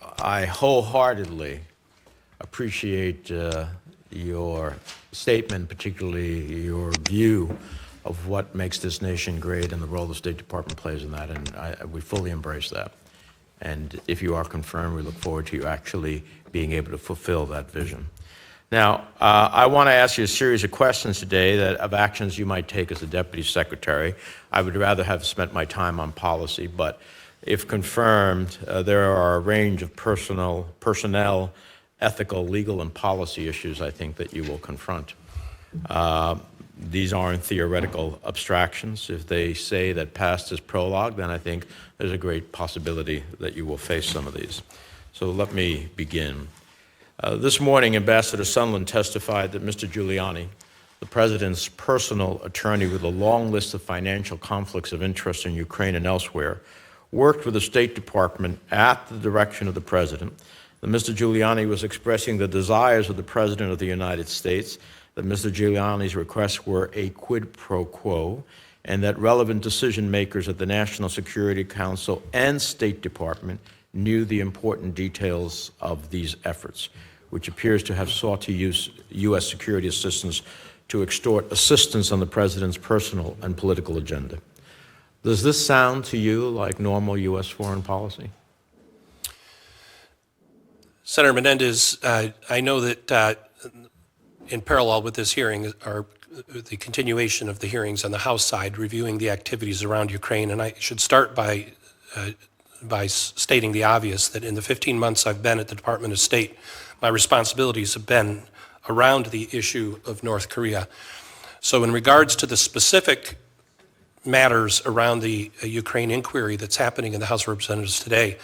I wholeheartedly appreciate your statement, particularly your view of what makes this nation great and the role the State Department plays in that, and we fully embrace that. And if you are confirmed, we look forward to you actually being able to fulfill that vision. Now, I want to ask you a series of questions today of actions you might take as the Deputy Secretary. I would rather have spent my time on policy, but if confirmed, there are a range of personnel, ethical, legal, and policy issues I think that you will confront. These aren't theoretical abstractions. If they say that past is prologue, then I think there's a great possibility that you will face some of these. So let me begin. This morning, Ambassador Sondland testified that Mr. Giuliani, the president's personal attorney with a long list of financial conflicts of interest in Ukraine and elsewhere, worked with the State Department at the direction of the president, that Mr. Giuliani was expressing the desires of the President of the United States, that Mr. Giuliani's requests were a quid pro quo, and that relevant decision makers at the National Security Council and State Department knew the important details of these efforts, which appears to have sought to use U.S. security assistance to extort assistance on the president's personal and political agenda. Does this sound to you like normal U.S. foreign policy? Senator Menendez, I know that in parallel with this hearing are the continuation of the hearings on the House side reviewing the activities around Ukraine, and I should start by stating the obvious that in the 15 months I've been at the Department of State, my responsibilities have been around the issue of North Korea. So in regards to the specific matters around the Ukraine inquiry that's happening in the House of Representatives today,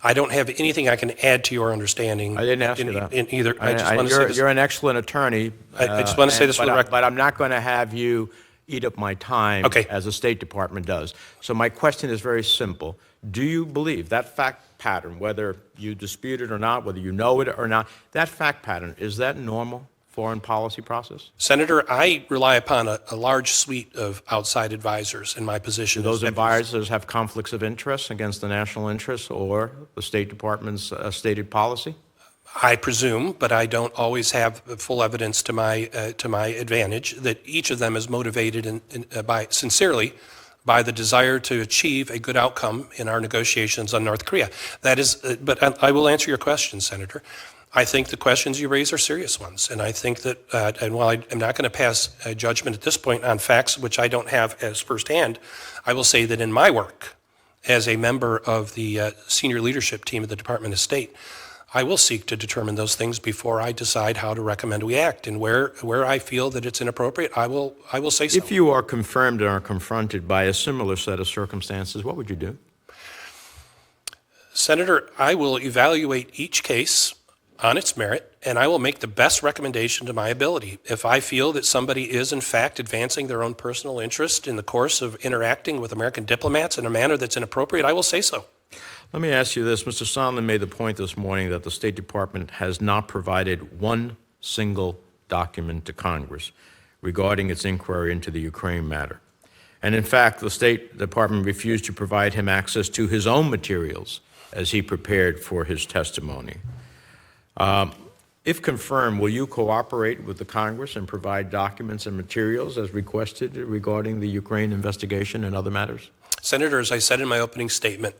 I don't have anything I can add to your understanding. I didn't ask you that. In either. I just want to say this. You're an excellent attorney. I just want to say this for the record. But I'm not going to have you eat up my time as the State Department does. So my question is very simple. Do you believe that fact pattern, whether you dispute it or not, whether you know it or not, that fact pattern, is that normal foreign policy process? Senator, I rely upon a large suite of outside advisors in my position. Do those advisors have conflicts of interest against the national interests or the State Department's stated policy? I presume, but I don't always have full evidence to my advantage, that each of them is motivated sincerely by the desire to achieve a good outcome in our negotiations on North Korea. That is, but I will answer your question, Senator. I think the questions you raise are serious ones, and I think that, and while I'm not going to pass a judgment at this point on facts which I don't have as firsthand, I will say that in my work as a member of the senior leadership team of the Department of State, I will seek to determine those things before I decide how to recommend we act. And where I feel that it's inappropriate, I will say so. If you are confirmed and are confronted by a similar set of circumstances, what would you do? Senator, I will evaluate each case on its merit, and I will make the best recommendation to my ability. If I feel that somebody is in fact advancing their own personal interest in the course of interacting with American diplomats in a manner that's inappropriate, I will say so. Let me ask you this. Mr. Sondland made the point this morning that the State Department has not provided one single document to Congress regarding its inquiry into the Ukraine matter. And in fact, the State Department refused to provide him access to his own materials as he prepared for his testimony. If confirmed, will you cooperate with the Congress and provide documents and materials as requested regarding the Ukraine investigation and other matters? Senator, as I said in my opening statement,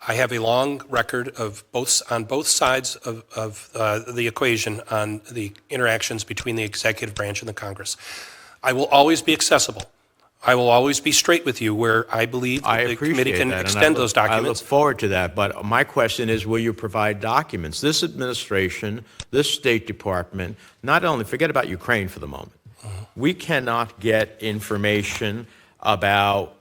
I have a long record on both sides of the equation on the interactions between the executive branch and the Congress. I will always be accessible. I will always be straight with you where I believe the committee can extend those documents. I look forward to that, but my question is, will you provide documents? This administration, this State Department, not only, forget about Ukraine for the moment, we cannot get information about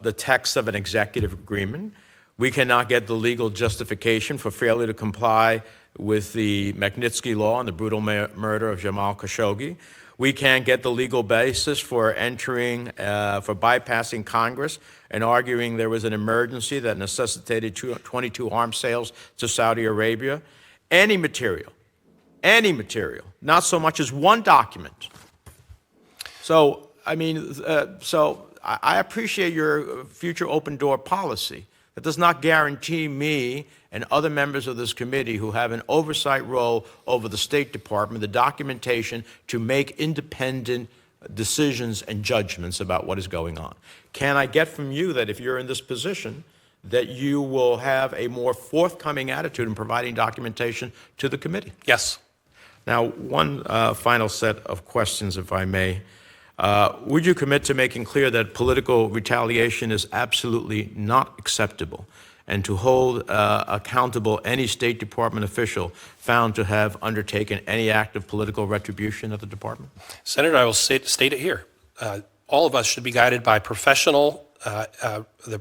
the text of an executive agreement. We cannot get the legal justification for failure to comply with the Magnitsky Law and the brutal murder of Jamal Khashoggi. We can't get the legal basis for bypassing Congress and arguing there was an emergency that necessitated 22 arms sales to Saudi Arabia. Any material, not so much as one document. So, I appreciate your future open door policy. That does not guarantee me and other members of this committee who have an oversight role over the State Department, the documentation to make independent decisions and judgments about what is going on. Can I get from you that if you're in this position, that you will have a more forthcoming attitude in providing documentation to the committee? Yes. Now, one final set of questions, if I may. Would you commit to making clear that political retaliation is absolutely not acceptable, and to hold accountable any State Department official found to have undertaken any act of political retribution at the department? Senator, I will state it here. All of us should be guided by the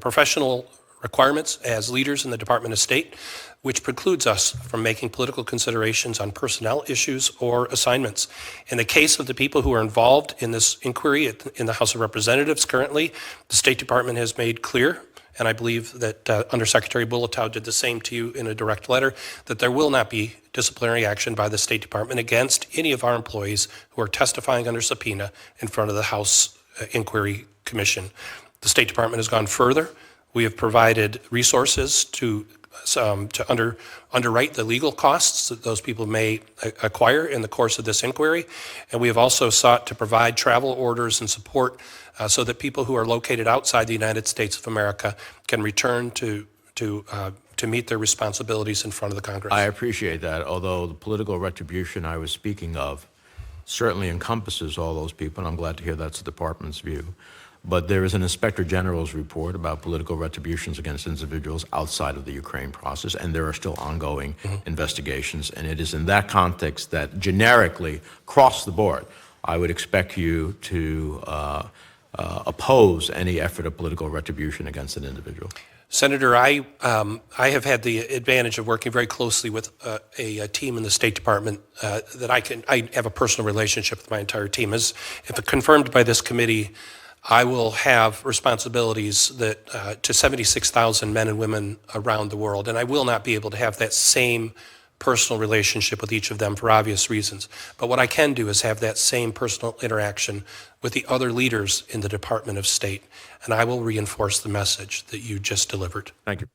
professional requirements as leaders in the Department of State, which precludes us from making political considerations on personnel issues or assignments. In the case of the people who are involved in this inquiry in the House of Representatives currently, the State Department has made clear, and I believe that Undersecretary Bulletow did the same to you in a direct letter, that there will not be disciplinary action by the State Department against any of our employees who are testifying under subpoena in front of the House Inquiry Commission. The State Department has gone further. We have provided resources to underwrite the legal costs that those people may acquire in the course of this inquiry. And we have also sought to provide travel orders and support so that people who are located outside the United States of America can return to meet their responsibilities in front of the Congress. I appreciate that, although the political retribution I was speaking of certainly encompasses all those people, and I'm glad to hear that's the department's view. But there is an Inspector General's report about political retributions against individuals outside of the Ukraine process, and there are still ongoing investigations. And it is in that context that generically, across the board, I would expect you to oppose any effort of political retribution against an individual. Senator, I have had the advantage of working very closely with a team in the State Department that I have a personal relationship with my entire team. If confirmed by this committee, I will have responsibilities that to 76,000 men and women around the world, and I will not be able to have that same personal relationship with each of them for obvious reasons. But what I can do is have that same personal interaction with the other leaders in the Department of State, and I will reinforce the message that you just delivered. Thank you.